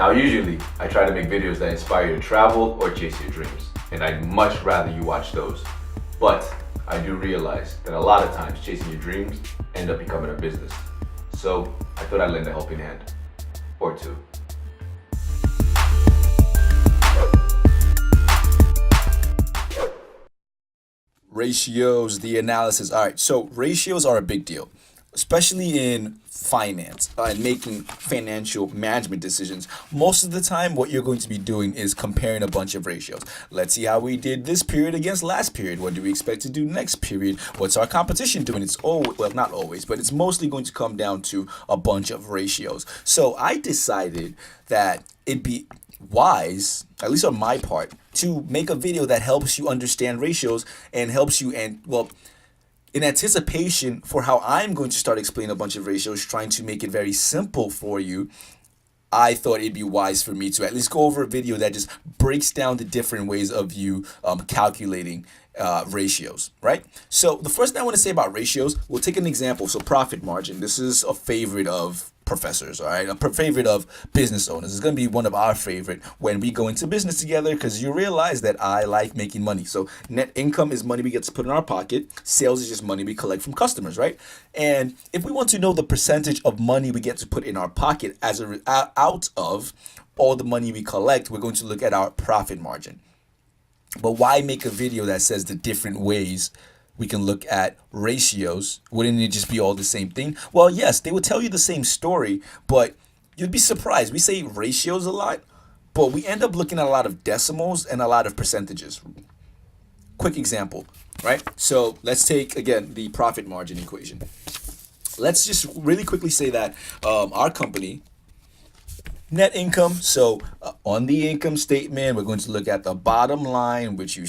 Now, usually, I try to make videos that inspire you to travel or chase your dreams, and I'd much rather you watch those. But I do realize that a lot of times chasing your dreams end up becoming a business. So I thought I'd lend a helping hand, or two. Ratios, the analysis. All right, so ratios are a big deal, especially in finance and making financial management decisions. Most of the time, what you're going to be doing is comparing a bunch of ratios. Let's see how we did this period against last period. What do we expect to do next period? What's our competition doing? It's always, well, not always, but it's mostly going to come down to a bunch of ratios. So I decided that it'd be wise, at least on my part, to make a video that helps you understand ratios and helps you, and well, in anticipation for how I'm going to start explaining a bunch of ratios, trying to make it very simple for you, I thought it'd be wise for me to at least go over a video that just breaks down the different ways of you calculating ratios, right? So the first thing I want to say about ratios, we'll take an example. So profit margin, this is a favorite of professors, all right, a favorite of business owners. It's going to be one of our favorite when we go into business together, because you realize that I like making money. So net income is money we get to put in our pocket. Sales is just money we collect from customers, right? And if we want to know the percentage of money we get to put in our pocket as out of all the money we collect, we're going to look at our profit margin. But why make a video that says the different ways we can look at ratios? Wouldn't it just be all the same thing? Well, yes, they would tell you the same story, but you'd be surprised. We say ratios a lot, but we end up looking at a lot of decimals and a lot of percentages. Quick example, right? So let's take, again, the profit margin equation. Let's just really quickly say that our company, net income. So on the income statement, we're going to look at the bottom line, which you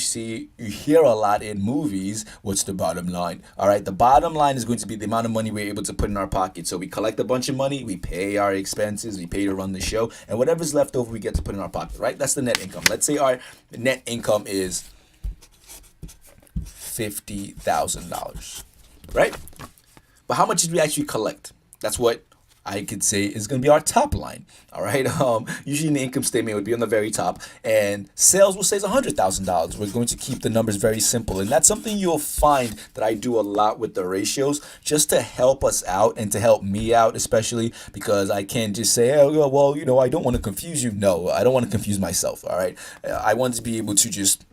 hear a lot in movies. What's the bottom line? All right, the bottom line is going to be the amount of money we're able to put in our pocket. So we collect a bunch of money, we pay our expenses, we pay to run the show, and whatever's left over, we get to put in our pocket, right? That's the net income. Let's say our net income is $50,000, right? But how much did we actually collect? That's what I could say is going to be our top line. All right. Usually in the income statement, it would be on the very top, and sales will say it's $100,000. We're going to keep the numbers very simple. And that's something you'll find that I do a lot with the ratios, just to help us out and to help me out, especially because I can't just say, oh, well, I don't want to confuse you. No, I don't want to confuse myself. All right. I want to be able to just,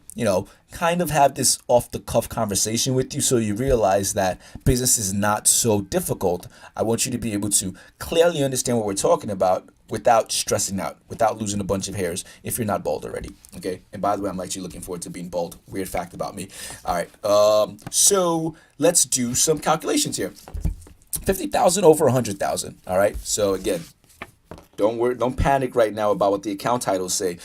kind of have this off the cuff conversation with you, so you realize that business is not so difficult. I want you to be able to clearly understand what we're talking about without stressing out, without losing a bunch of hairs if you're not bald already. Okay. And by the way, I'm actually looking forward to being bald. Weird fact about me. All right. So let's do some calculations here. 50,000 over 100,000. All right. So again, don't panic right now about what the account titles say.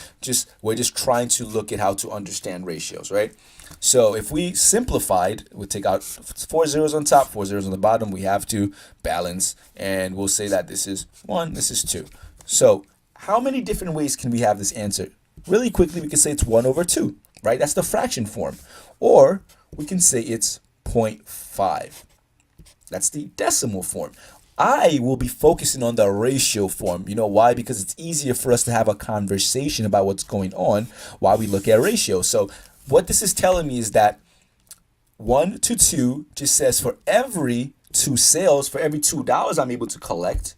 We're just trying to look at how to understand ratios, right? So if we simplified, we'll take out 4 zeros on top, 4 zeros on the bottom. We have to balance, and we'll say that this is 1, this is 2. So how many different ways can we have this answer? Really quickly, we can say it's 1 over 2, right? That's the fraction form. Or we can say it's 0.5. That's the decimal form. I will be focusing on the ratio form. You know why? Because it's easier for us to have a conversation about what's going on while we look at ratios. So what this is telling me is that 1 to 2 just says for every 2 sales, for every $2 I'm able to collect,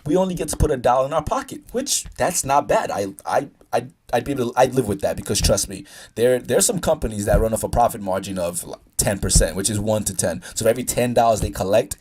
we only get to put $1 in our pocket, which that's not bad. I'd live with that, because trust me, there's some companies that run off a profit margin of 10%, which is 1 to 10. So for every $10 they collect,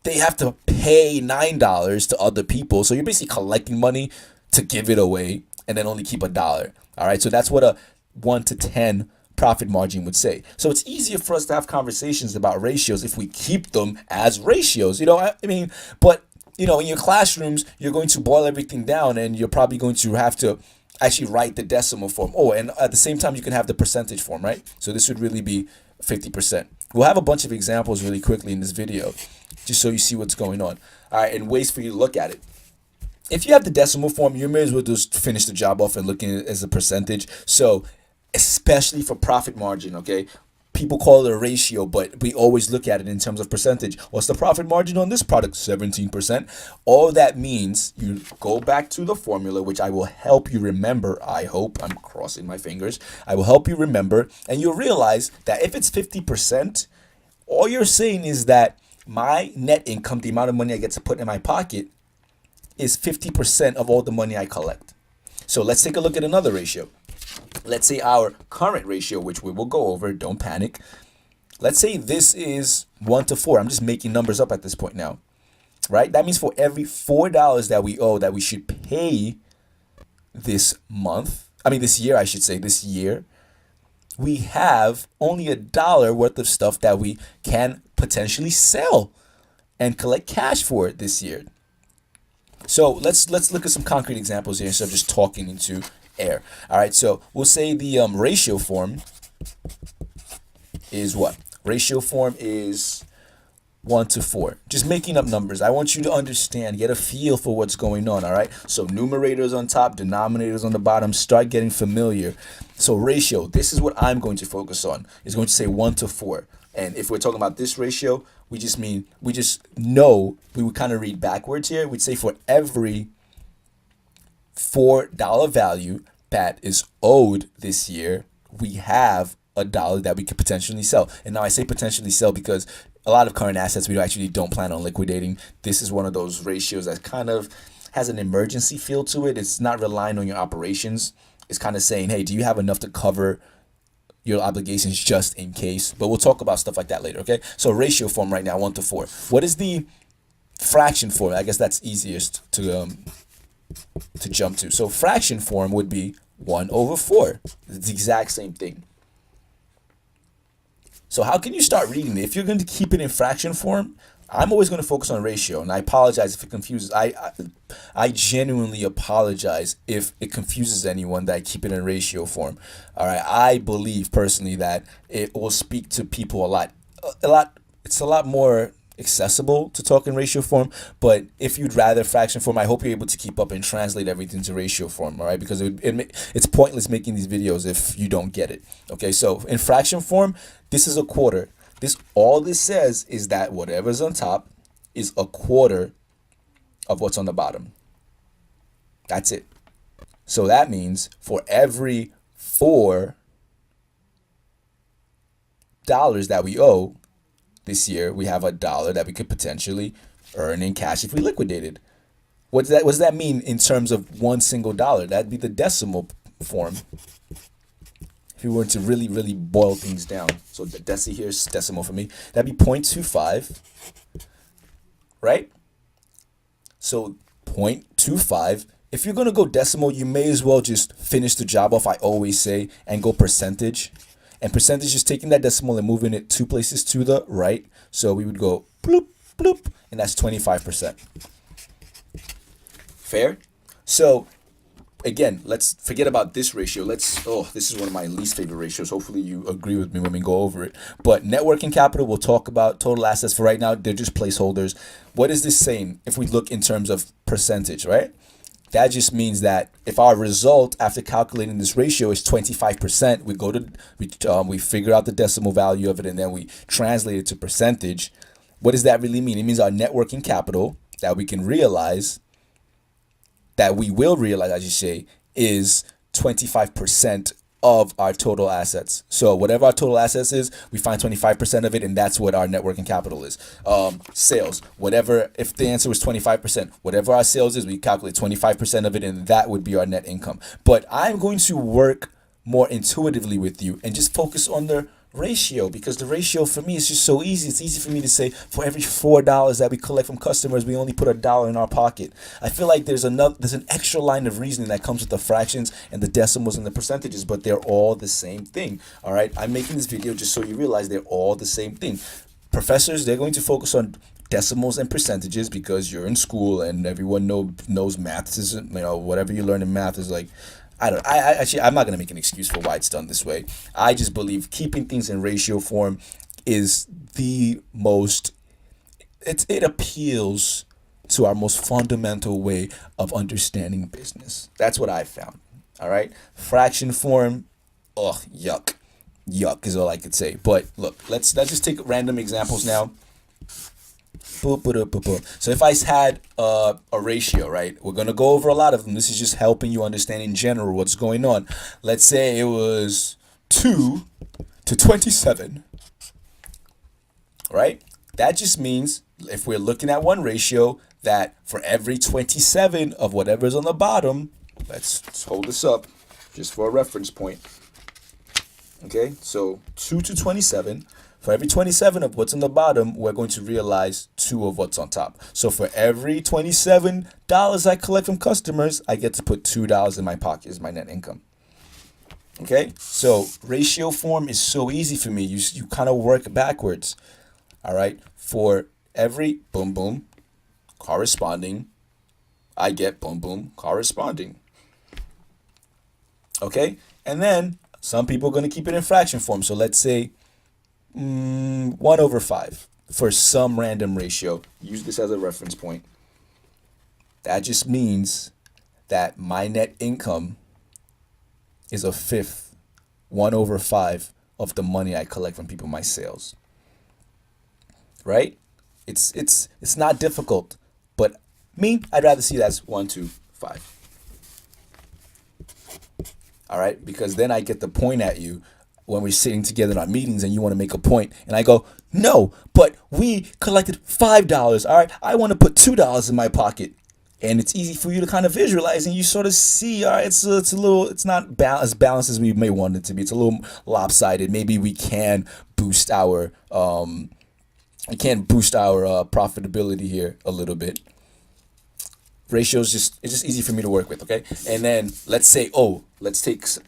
they have to pay $9 to other people. So you're basically collecting money to give it away and then only keep $1. All right. So that's what a 1 to 10 profit margin would say. So it's easier for us to have conversations about ratios if we keep them as ratios. But in your classrooms, you're going to boil everything down, and you're probably going to have to actually write the decimal form. Oh, and at the same time, you can have the percentage form, right? So this would really be 50%. We'll have a bunch of examples really quickly in this video, just so you see what's going on. All right, and ways for you to look at it. If you have the decimal form, you may as well just finish the job off and looking at it as a percentage. So especially for profit margin, okay? people call it a ratio, but we always look at it in terms of percentage. What's the profit margin on this product? 17%. All that means, you go back to the formula, which I will help you remember. I hope, I'm crossing my fingers. I will help you remember, and you'll realize that if it's 50%, all you're saying is that my net income, the amount of money I get to put in my pocket, is 50% of all the money I collect. So let's take a look at another ratio. Let's say our current ratio, which we will go over, don't panic. Let's say this is 1 to 4. I'm just making numbers up at this point now, right? That means for every $4 that we owe, that we should pay this year, I should say, this year, we have only $1 worth of stuff that we can potentially sell and collect cash for this year. So let's look at some concrete examples here instead of just talking into air. All right, so we'll say the ratio form is what? Ratio form is 1 to 4. Just making up numbers. I want you to understand, get a feel for what's going on, all right? So numerators on top, denominators on the bottom, start getting familiar. So ratio, this is what I'm going to focus on. It's going to say 1 to 4. And if we're talking about this ratio, we just know, we would kind of read backwards here. We'd say for every $4 value that is owed this year, we have $1 that we could potentially sell. And now I say potentially sell because a lot of current assets we actually don't plan on liquidating. This is one of those ratios that kind of has an emergency feel to it. It's not relying on your operations. It's kind of saying, hey, do you have enough to cover your obligations just in case? But we'll talk about stuff like that later, okay? So ratio form right now, 1 to 4. What is the fraction form? I guess that's easiest to jump to. So fraction form would be 1 over 4. It's the exact same thing. So how can you start reading it? If you're going to keep it in fraction form, I'm always going to focus on ratio, and I apologize if it confuses. I genuinely apologize if it confuses anyone that I keep it in ratio form. All right, I believe personally that it will speak to people a lot. It's a lot more accessible to talk in ratio form, but if you'd rather fraction form, I hope you're able to keep up and translate everything to ratio form, all right? Because it's pointless making these videos if you don't get it. Okay, so in fraction form, this is a quarter. All this says is that whatever's on top is a quarter of what's on the bottom. That's it. So that means for every $4 that we owe this year, we have $1 that we could potentially earn in cash if we liquidated. What does that mean in terms of one single dollar? That'd be the decimal form. If you were to really, really boil things down. So the deci here is decimal for me. That'd be 0.25, right? So 0.25. If you're going to go decimal, you may as well just finish the job off, I always say, and go percentage. And percentage is taking that decimal and moving it 2 places to the right. So we would go bloop, bloop, and that's 25%. Fair? So again, let's forget about this ratio. This is one of my least favorite ratios. Hopefully you agree with me when we go over it. But net working capital, we'll talk about. Total assets for right now, they're just placeholders. What is this saying if we look in terms of percentage, right? That just means that if our result after calculating this ratio is 25%, we figure out the decimal value of it and then we translate it to percentage. What does that really mean? It means our net working capital that we can realize, that we will realize, I should say, is 25% of our total assets. So whatever our total assets is, we find 25% of it, and that's what our net working capital is. Sales, whatever, if the answer was 25%, whatever our sales is, we calculate 25% of it, and that would be our net income. But I'm going to work more intuitively with you and just focus on the ratio, because the ratio for me is just so easy. It's easy for me to say for every $4 that we collect from customers, we only put $1 in our pocket. I feel like there's an extra line of reasoning that comes with the fractions and the decimals and the percentages, but they're all the same thing. All right, I'm making this video just so you realize they're all the same thing. Professors, they're going to focus on decimals and percentages because you're in school and everyone knows math isn't, whatever you learn in math is like, I'm not going to make an excuse for why it's done this way. I just believe keeping things in ratio form is the most, it appeals to our most fundamental way of understanding business. That's what I found. All right. Fraction form, yuck. yuck is all I could say. But look, let's just take random examples now. So if I had a ratio, right? We're gonna go over a lot of them. This is just helping you understand in general what's going on. Let's say it was 2 to 27, right? That just means if we're looking at one ratio, that for every 27 of whatever's on the bottom, let's hold this up just for a reference point. Okay, so 2 to 27. For every 27 of what's on the bottom, we're going to realize 2 of what's on top. So for every $27 I collect from customers, I get to put $2 in my pocket as my net income. Okay, so ratio form is so easy for me. You kind of work backwards. All right, for every boom boom corresponding, I get boom boom corresponding. Okay, and then some people are going to keep it in fraction form. So let's say 1/5 for some random ratio. Use this as a reference point. That just means that my net income is a fifth, 1/5 of the money I collect from people, my sales. Right? It's not difficult, but me, I'd rather see that as 1, 2, 5. All right, because then I get the point at you when we're sitting together in our meetings and you want to make a point, and I go, no, but we collected $5. All right, I want to put $2 in my pocket, and it's easy for you to kind of visualize, and you sort of see, all right, it's not as balanced as we may want it to be. It's a little lopsided. Maybe we can boost our profitability here a little bit. Ratios it's just easy for me to work with, okay? And then let's take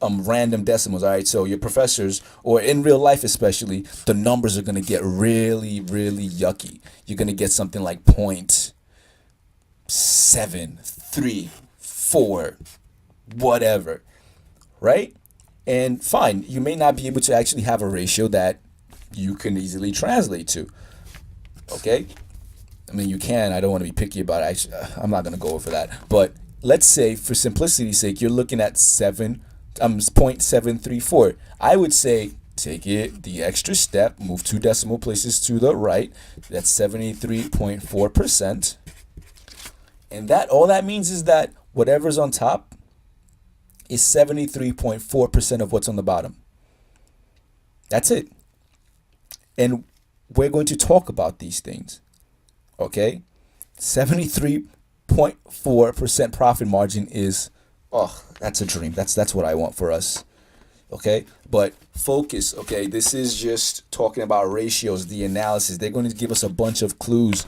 random decimals. All right, so your professors, or in real life especially, the numbers are gonna get really, really yucky. You're gonna get something like 0.734, whatever, right? And fine, you may not be able to actually have a ratio that you can easily translate to, okay? I mean, you can. I don't want to be picky about it. Actually, I'm not going to go over that. But let's say, for simplicity's sake, you're looking at 0.734. I would say take it the extra step, move 2 decimal places to the right. That's 73.4%. And all that means is that whatever's on top is 73.4% of what's on the bottom. That's it. And we're going to talk about these things. Okay, 73.4% profit margin is, that's a dream. That's what I want for us. Okay, but focus. Okay, this is just talking about ratios, the analysis. They're going to give us a bunch of clues.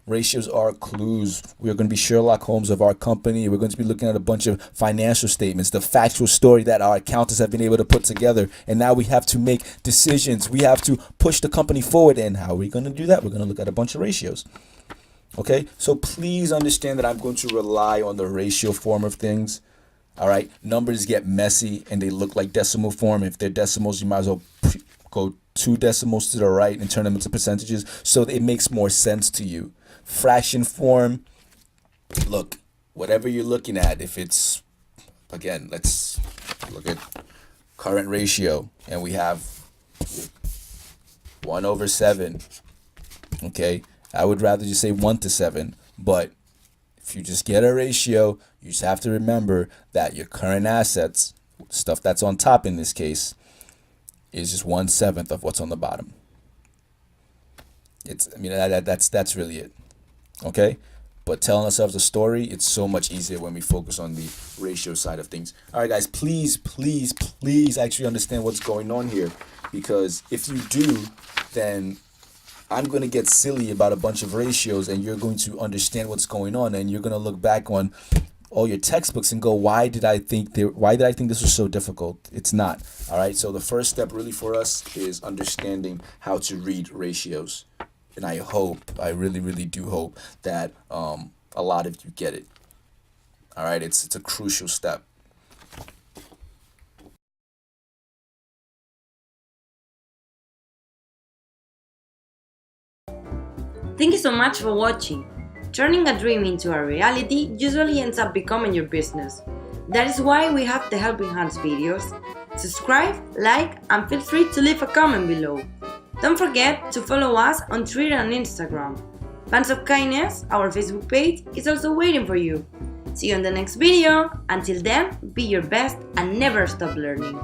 Ratios are clues. We're going to be Sherlock Holmes of our company. We're going to be looking at a bunch of financial statements, the factual story that our accountants have been able to put together. And now we have to make decisions. We have to push the company forward. And how are we going to do that? We're going to look at a bunch of ratios. Okay, so please understand that I'm going to rely on the ratio form of things. All right, numbers get messy and they look like decimal form. If they're decimals, you might as well go 2 decimals to the right and turn them into percentages so it makes more sense to you. Fraction form, look, whatever you're looking at, if it's, again, let's look at current ratio, and we have 1/7. Okay, I would rather just say 1 to 7, but if you just get a ratio, you just have to remember that your current assets, stuff that's on top in this case, is just 1/7 of what's on the bottom. That's really it. Okay, but telling ourselves a story, it's so much easier when we focus on the ratio side of things. All right, guys, please actually understand what's going on here, because if you do, then I'm going to get silly about a bunch of ratios and you're going to understand what's going on, and you're going to look back on all your textbooks and go, why did I think this was so difficult? It's not. All right, so the first step really for us is understanding how to read ratios. And I really, really do hope that a lot of you get it. All right, it's a crucial step. Thank you so much for watching. Turning a dream into a reality usually ends up becoming your business. That is why we have the Helping Hands videos. Subscribe, like, and feel free to leave a comment below. Don't forget to follow us on Twitter and Instagram. Fans of Kindness, our Facebook page, is also waiting for you. See you in the next video. Until then, be your best and never stop learning.